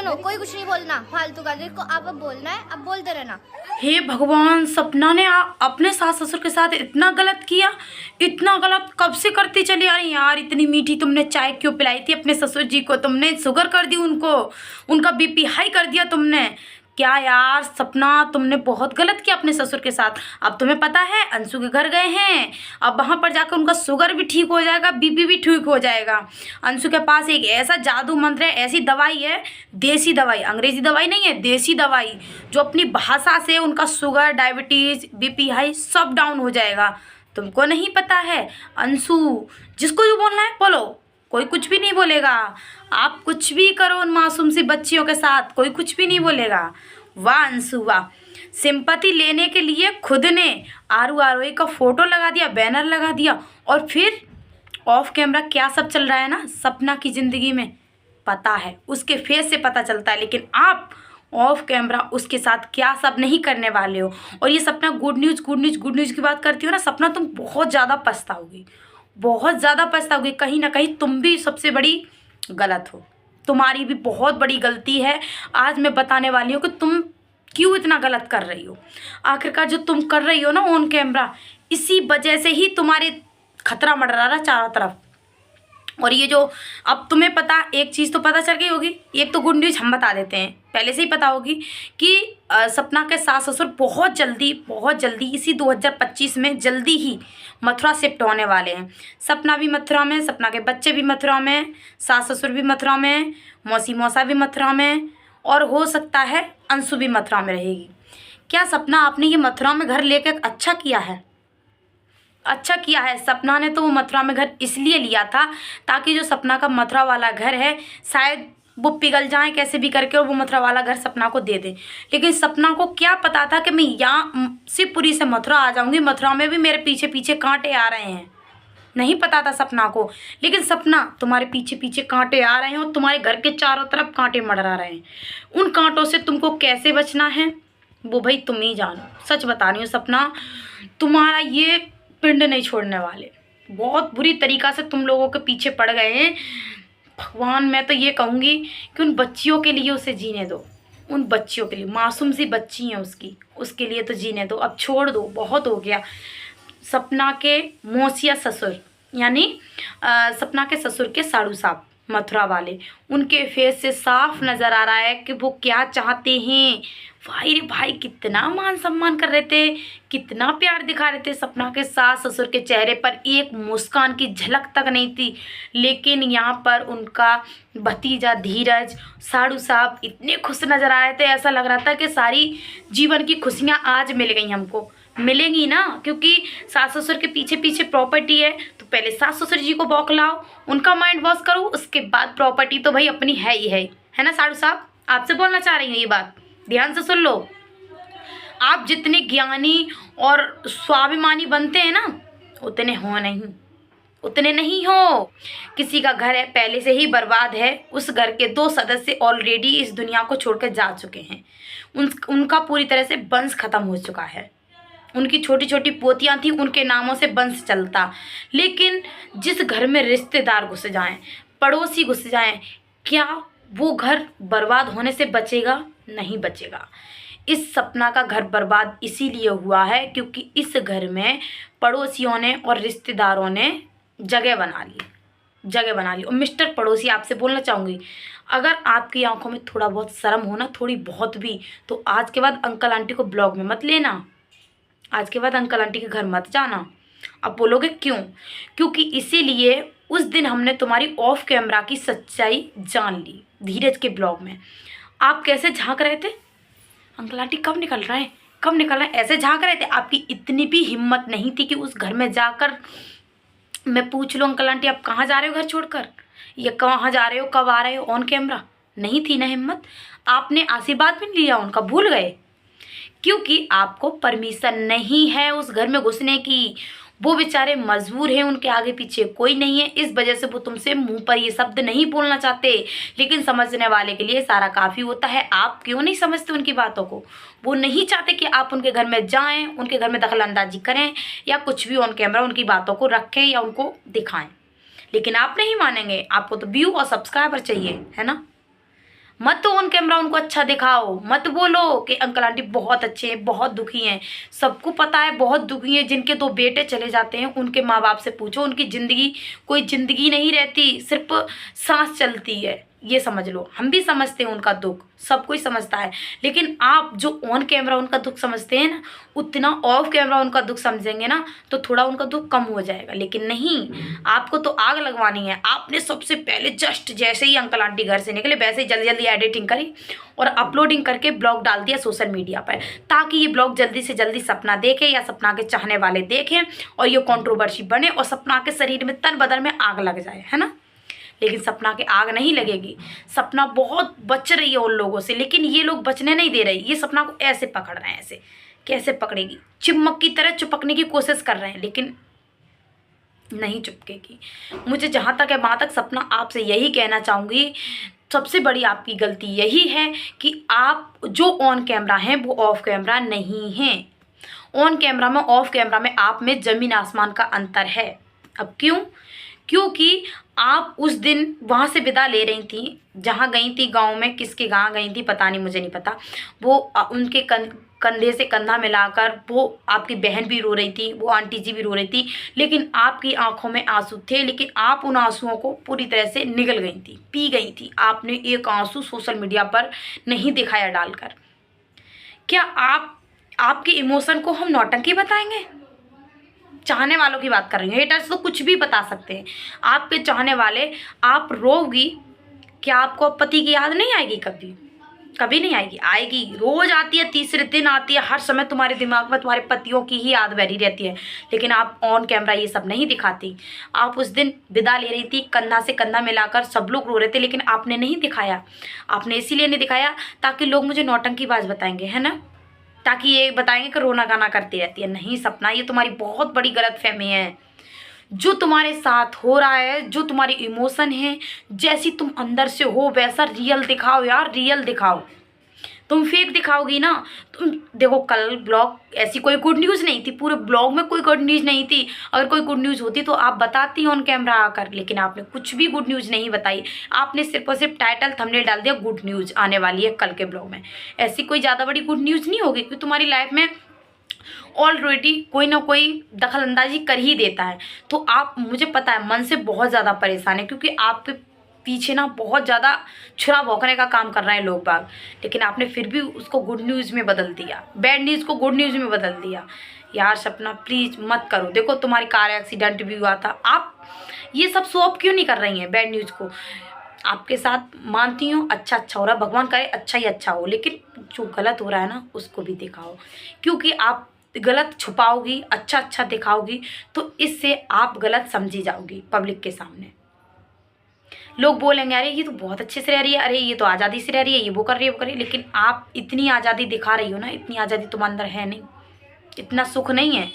सुनो, कोई कुछ नहीं बोलना फालतू का। देखो अब बोलना है, अब बोलते रहना। हे भगवान, सपना ने अपने सास ससुर के साथ इतना गलत किया। इतना गलत कब से करती चली आ रही यार। इतनी मीठी तुमने चाय क्यों पिलाई थी अपने ससुर जी को? तुमने शुगर कर दी उनको, उनका बीपी हाई कर दिया तुमने। क्या यार सपना, तुमने बहुत गलत किया अपने ससुर के साथ। अब तुम्हें पता है अंशु के घर गए हैं, अब वहाँ पर जाकर उनका शुगर भी ठीक हो जाएगा, बीपी भी ठीक हो जाएगा। अंशु के पास एक ऐसा जादू मंत्र है, ऐसी दवाई है, देसी दवाई, अंग्रेजी दवाई नहीं है, देसी दवाई, जो अपनी भाषा से उनका शुगर, डायबिटीज़, बीपी हाई सब डाउन हो जाएगा। तुमको नहीं पता है? अंशु, जिसको जो बोलना है बोलो, कोई कुछ भी नहीं बोलेगा। आप कुछ भी करो उन मासूम सी बच्चियों के साथ, कोई कुछ भी नहीं बोलेगा। वाह अंशु वाह, सिंपैथी लेने के लिए खुद ने आरू आरोही का फोटो लगा दिया, बैनर लगा दिया, और फिर ऑफ कैमरा क्या सब चल रहा है ना सपना की ज़िंदगी में पता है, उसके फेस से पता चलता है। लेकिन आप ऑफ कैमरा उसके साथ क्या सब नहीं करने वाले हो। और ये सपना good news good news good news की बात करती हो ना सपना, तुम बहुत ज़्यादा पछताओगी, बहुत ज़्यादा पछताओगी। कहीं ना कहीं तुम भी सबसे बड़ी गलत हो, तुम्हारी भी बहुत बड़ी गलती है। आज मैं बताने वाली हूँ कि तुम क्यों इतना गलत कर रही हो। आखिरकार जो तुम कर रही हो ना ऑन कैमरा, इसी वजह से ही तुम्हारे खतरा मंडरा रहा चारों तरफ। और ये जो अब तुम्हें पता, एक चीज़ तो पता चल गई होगी, एक तो गुड न्यूज़ हम बता देते हैं, पहले से ही पता होगी कि सपना के सास ससुर बहुत जल्दी इसी 2025 में जल्दी ही मथुरा शिफ्ट होने वाले हैं। सपना भी मथुरा में, सपना के बच्चे भी मथुरा में, सास ससुर भी मथुरा में, मौसी मौसा भी मथुरा में, और हो सकता है अंशु भी मथुरा में रहेगी। क्या सपना आपने ये मथुरा में घर लेकर अच्छा किया है? अच्छा किया है। सपना ने तो वो मथुरा में घर इसलिए लिया था ताकि जो सपना का मथुरा वाला घर है शायद वो पिघल जाए कैसे भी करके और वो मथुरा वाला घर सपना को दे दे। लेकिन सपना को क्या पता था कि मैं यहाँ शिवपुरी से मथुरा आ जाऊँगी, मथुरा में भी मेरे पीछे पीछे कांटे आ रहे हैं। नहीं पता था सपना को। लेकिन सपना, तुम्हारे पीछे पीछे कांटे आ रहे हैं और तुम्हारे घर के चारों तरफ कांटे मंडरा रहे हैं। उन कांटों से तुमको कैसे बचना है वो भाई तुम ही जानो। सच बता रही हूँ सपना, तुम्हारा ये पिंड नहीं छोड़ने वाले। बहुत बुरी तरीक़ा से तुम लोगों के पीछे पड़ गए हैं। भगवान, मैं तो ये कहूँगी कि उन बच्चियों के लिए उसे जीने दो। उन बच्चियों के लिए, मासूम सी बच्ची हैं उसके लिए तो जीने दो। अब छोड़ दो, बहुत हो गया। सपना के मौसिया ससुर यानी सपना के ससुर के साड़ू साहब मथुरा वाले, उनके फेस से साफ नज़र आ रहा है कि वो क्या चाहते हैं। भाई रे भाई, कितना मान सम्मान कर रहे थे, कितना प्यार दिखा रहे थे। सपना के सास ससुर के चेहरे पर एक मुस्कान की झलक तक नहीं थी। लेकिन यहाँ पर उनका भतीजा धीरज, साड़ू साहब इतने खुश नज़र आ रहे थे, ऐसा लग रहा था कि सारी जीवन की खुशियाँ आज मिल गई हमको। मिलेंगी ना, क्योंकि सास ससुर के पीछे पीछे प्रॉपर्टी है, तो पहले सास ससुर जी को बौखलाओ, उनका माइंड वॉश करो, उसके बाद प्रॉपर्टी तो भाई अपनी है ही है ना। साड़ू साहब, आपसे बोलना चाह रही हूँ ये बात, ध्यान से सुन लो। आप जितने ज्ञानी और स्वाभिमानी बनते हैं ना, उतने नहीं हो। किसी का घर है पहले से ही बर्बाद है, उस घर के 2 सदस्य ऑलरेडी इस दुनिया को छोड़कर जा चुके हैं। उनका पूरी तरह से वंश खत्म हो चुका है। उनकी छोटी छोटी पोतियाँ थी, उनके नामों से वंश चलता। लेकिन जिस घर में रिश्तेदार घुस जाएं, पड़ोसी घुस जाएं, क्या वो घर बर्बाद होने से बचेगा? नहीं बचेगा। इस सपना का घर बर्बाद इसीलिए हुआ है क्योंकि इस घर में पड़ोसियों ने और रिश्तेदारों ने जगह बना ली। और मिस्टर पड़ोसी, आपसे बोलना चाहूँगी, अगर आपकी आंखों में थोड़ा बहुत शर्म हो ना, थोड़ी बहुत भी, तो आज के बाद अंकल आंटी को ब्लॉग में मत लेना। आज के बाद अंकल आंटी के घर मत जाना। अब बोलोगे क्यों? क्योंकि इसीलिए उस दिन हमने तुम्हारी ऑफ कैमरा की सच्चाई जान ली धीरज के ब्लॉग में। आप कैसे झांक रहे थे, अंकल आंटी कब निकल रहे हैं, ऐसे झांक रहे थे। आपकी इतनी भी हिम्मत नहीं थी कि उस घर में जाकर मैं पूछ लूँ अंकल आंटी आप कहाँ जा रहे हो घर छोड़कर, या कहाँ जा रहे हो, कब आ रहे हो ऑन कैमरा। नहीं थी ना हिम्मत। आपने आशीर्वाद भी नहीं लिया उनका, भूल गए, क्योंकि आपको परमिशन नहीं है उस घर में घुसने की। वो बेचारे मजबूर हैं, उनके आगे पीछे कोई नहीं है, इस वजह से वो तुमसे मुंह पर ये शब्द नहीं बोलना चाहते। लेकिन समझने वाले के लिए सारा काफ़ी होता है। आप क्यों नहीं समझते उनकी बातों को? वो नहीं चाहते कि आप उनके घर में जाएं, उनके घर में दखल अंदाजी करें या कुछ भी ऑन कैमरा उनकी बातों को रखें या उनको दिखाएं। लेकिन आप नहीं मानेंगे, आपको तो व्यू और सब्सक्राइबर चाहिए, है ना। मत ऑन कैमरा उनको अच्छा दिखाओ, मत बोलो कि अंकल आंटी बहुत अच्छे हैं, बहुत दुखी हैं। सबको पता है बहुत दुखी हैं। जिनके 2 बेटे चले जाते हैं उनके माँ बाप से पूछो, उनकी ज़िंदगी कोई ज़िंदगी नहीं रहती, सिर्फ सांस चलती है, ये समझ लो। हम भी समझते हैं उनका दुख, सब कोई समझता है, लेकिन आप जो ऑन कैमरा उनका दुख समझते हैं ना, उतना ऑफ कैमरा उनका दुख समझेंगे ना तो थोड़ा उनका दुख कम हो जाएगा। लेकिन नहीं, आपको तो आग लगवानी है। आपने सबसे पहले जस्ट जैसे ही अंकल आंटी घर से निकले वैसे ही जल्दी जल्दी एडिटिंग करी और अपलोडिंग करके ब्लॉग डाल दिया सोशल मीडिया पर, ताकि ये ब्लॉग जल्दी से जल्दी सपना देखे या सपना के चाहने वाले देखें और ये कंट्रोवर्सी बने और सपना के शरीर में, तन बदन में आग लग जाए, है ना। लेकिन सपना के आग नहीं लगेगी। सपना बहुत बच रही है उन लोगों से, लेकिन ये लोग बचने नहीं दे रहे। ये सपना को ऐसे पकड़ रहे हैं, ऐसे कैसे पकड़ेगी, चिपक की तरह चिपकने की कोशिश कर रहे हैं, लेकिन नहीं चिपकेगी। मुझे जहाँ तक है वहाँ तक सपना आपसे यही कहना चाहूँगी, सबसे बड़ी आपकी गलती यही है कि आप जो ऑन कैमरा हैं वो ऑफ कैमरा नहीं हैं। ऑन कैमरा में ऑफ कैमरा में आप में ज़मीन आसमान का अंतर है। अब क्यों? क्योंकि आप उस दिन वहाँ से विदा ले रही थी, जहाँ गई थी गांव में, किसके गाँव गई थी पता नहीं, मुझे नहीं पता। वो उनके कंधे से कंधा मिलाकर वो आपकी बहन भी रो रही थी, वो आंटी जी भी रो रही थी, लेकिन आपकी आंखों में आंसू थे, लेकिन आप उन आंसुओं को पूरी तरह से निगल गई थी, पी गई थी। आपने एक आंसू सोशल मीडिया पर नहीं दिखाया डालकर। क्या आपके इमोशन को हम नौटंकी बताएंगे? चाहने वालों की बात कर रही हूँ, हेटर्स तो कुछ भी बता सकते हैं। आपके चाहने वाले, आप रोगी, क्या आपको पति की याद नहीं आएगी? कभी कभी नहीं आएगी, आएगी, रोज आती है, तीसरे दिन आती है, हर समय तुम्हारे दिमाग में तुम्हारे पतियों की ही याद बहरी रहती है, लेकिन आप ऑन कैमरा ये सब नहीं दिखाती। आप उस दिन विदा ले रही थी, कंधा से कंधा मिलाकर, सब लोग रो रहे थे, लेकिन आपने नहीं दिखाया। आपने इसीलिए नहीं दिखाया ताकि लोग मुझे नौटंकीबाज बताएंगे, है ना, ताकि ये बताएंगे कि रोना गाना करती रहती है। नहीं सपना, ये तुम्हारी बहुत बड़ी गलतफहमी है। जो तुम्हारे साथ हो रहा है, जो तुम्हारी इमोशन है, जैसी तुम अंदर से हो वैसा रियल दिखाओ यार, रियल दिखाओ। तुम फेक दिखाओगी ना, तुम देखो कल ब्लॉग ऐसी कोई गुड न्यूज़ नहीं थी, पूरे ब्लॉग में कोई गुड न्यूज़ नहीं थी। अगर कोई गुड न्यूज़ होती तो आप बताती ऑन कैमरा आकर, लेकिन आपने कुछ भी गुड न्यूज़ नहीं बताई। आपने सिर्फ और सिर्फ टाइटल थंबनेल डाल दिया, गुड न्यूज़ आने वाली है कल के ब्लॉग में। ऐसी कोई ज़्यादा बड़ी गुड न्यूज़ नहीं होगी, क्योंकि तुम्हारी लाइफ में ऑलरेडी कोई ना कोई दखल अंदाजी कर ही देता है। तो आप, मुझे पता है, मन से बहुत ज़्यादा परेशान है, क्योंकि आपके पीछे ना बहुत ज़्यादा छुरा भौंकने का काम कर रहे हैं लोग बाग, लेकिन आपने फिर भी उसको गुड न्यूज़ में बदल दिया, बैड न्यूज़ को गुड न्यूज़ में बदल दिया। यार सपना प्लीज़ मत करो। देखो तुम्हारी कार एक्सीडेंट भी हुआ था, आप ये सब शो ऑफ क्यों नहीं कर रही हैं बैड न्यूज़ को? आपके साथ मानती हूँ अच्छा हो रहा है, भगवान करे अच्छा ही अच्छा हो, लेकिन जो गलत हो रहा है ना उसको भी दिखाओ, क्योंकि आप गलत छुपाओगी, अच्छा दिखाओगी तो इससे आप गलत समझी जाओगी पब्लिक के सामने। लोग बोलेंगे अरे ये तो बहुत अच्छे से रह रही है, अरे ये तो आज़ादी से रह रही है, ये वो कर रही है वो कर रही है, लेकिन आप इतनी आज़ादी दिखा रही हो ना, इतनी आज़ादी तुम्हारे अंदर है नहीं, इतना सुख नहीं है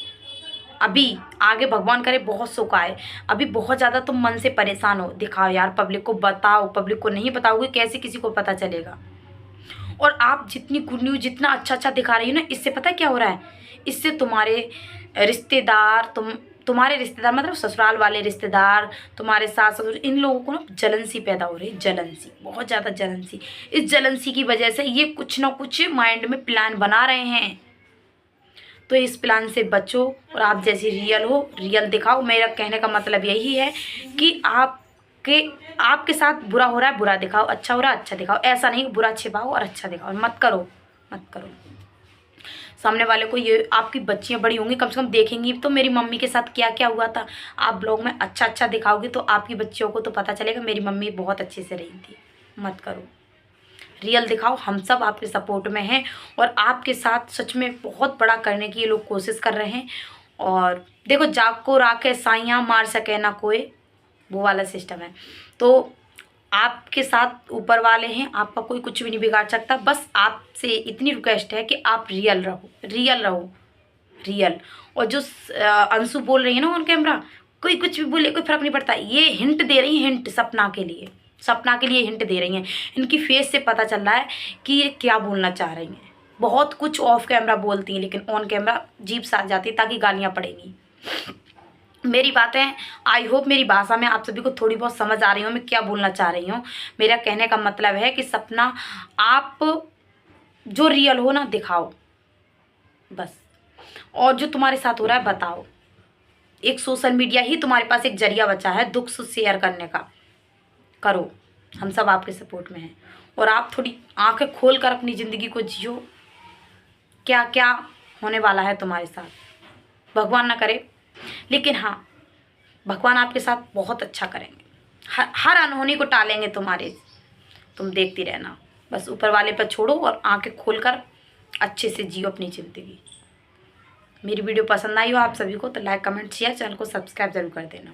अभी। आगे भगवान करे बहुत सुख आए, अभी बहुत ज़्यादा तुम मन से परेशान हो। दिखाओ यार, पब्लिक को बताओ, पब्लिक को नहीं बताओगे कैसे किसी को पता चलेगा? और आप जितनी गुड न्यूज़, जितना अच्छा दिखा रही हो ना, इससे पता है क्या हो रहा है? इससे तुम्हारे रिश्तेदार, तुम्हारे रिश्तेदार मतलब ससुराल वाले रिश्तेदार, तुम्हारे सास ससुर, इन लोगों को ना जलन सी पैदा हो रही है, जलन सी, बहुत ज़्यादा जलन सी। इस जलन सी की वजह से ये कुछ ना कुछ माइंड में प्लान बना रहे हैं, तो इस प्लान से बचो और आप जैसी रियल हो, रियल दिखाओ। मेरा कहने का मतलब यही है कि आपके साथ बुरा हो रहा है बुरा दिखाओ, अच्छा हो रहा है अच्छा दिखाओ। ऐसा नहीं बुरा छिपाओ और अच्छा दिखाओ, मत करो। सामने वाले को, ये आपकी बच्चियां बड़ी होंगी, कम से कम देखेंगी तो मेरी मम्मी के साथ क्या क्या हुआ था। आप ब्लॉग में अच्छा दिखाओगी तो आपकी बच्चियों को तो पता चलेगा मेरी मम्मी बहुत अच्छे से रही थी। मत करो, रियल दिखाओ। हम सब आपके सपोर्ट में हैं और आपके साथ सच में बहुत बड़ा करने की ये लोग कोशिश कर रहे हैं। और देखो, जाग को राखे साइयाँ मार सके ना कोई, वो वाला सिस्टम है। तो आपके साथ ऊपर वाले हैं, आपका कोई कुछ भी नहीं बिगाड़ सकता। बस आपसे इतनी रिक्वेस्ट है कि आप रियल रहो। और जो अंशु बोल रही है ना ऑन कैमरा, कोई कुछ भी बोले कोई फर्क नहीं पड़ता। ये हिंट दे रही है, हिंट सपना के लिए हिंट दे रही हैं। इनकी फेस से पता चल रहा है कि ये क्या बोलना चाह रही हैं। बहुत कुछ ऑफ कैमरा बोलती हैं, लेकिन ऑन कैमरा जीभ साथ जाती है ताकि गालियाँ पड़ेंगी। मेरी बातें आई होप मेरी भाषा में आप सभी को थोड़ी बहुत समझ आ रही हो मैं क्या बोलना चाह रही हूँ। मेरा कहने का मतलब है कि सपना आप जो रियल हो ना दिखाओ बस, और जो तुम्हारे साथ हो रहा है बताओ। एक सोशल मीडिया ही तुम्हारे पास एक जरिया बचा है दुख सुख शेयर करने का। करो, हम सब आपके सपोर्ट में हैं, और आप थोड़ी आंखें खोल कर अपनी ज़िंदगी को जियो। क्या क्या होने वाला है तुम्हारे साथ भगवान ना करे, लेकिन हाँ भगवान आपके साथ बहुत अच्छा करेंगे। हर अनहोनी को टालेंगे तुम्हारे। तुम देखती रहना, बस ऊपर वाले पर छोड़ो और आंखें खोलकर अच्छे से जियो अपनी ज़िंदगी। मेरी वीडियो पसंद आई हो आप सभी को तो लाइक कमेंट शेयर, चैनल को सब्सक्राइब जरूर कर देना।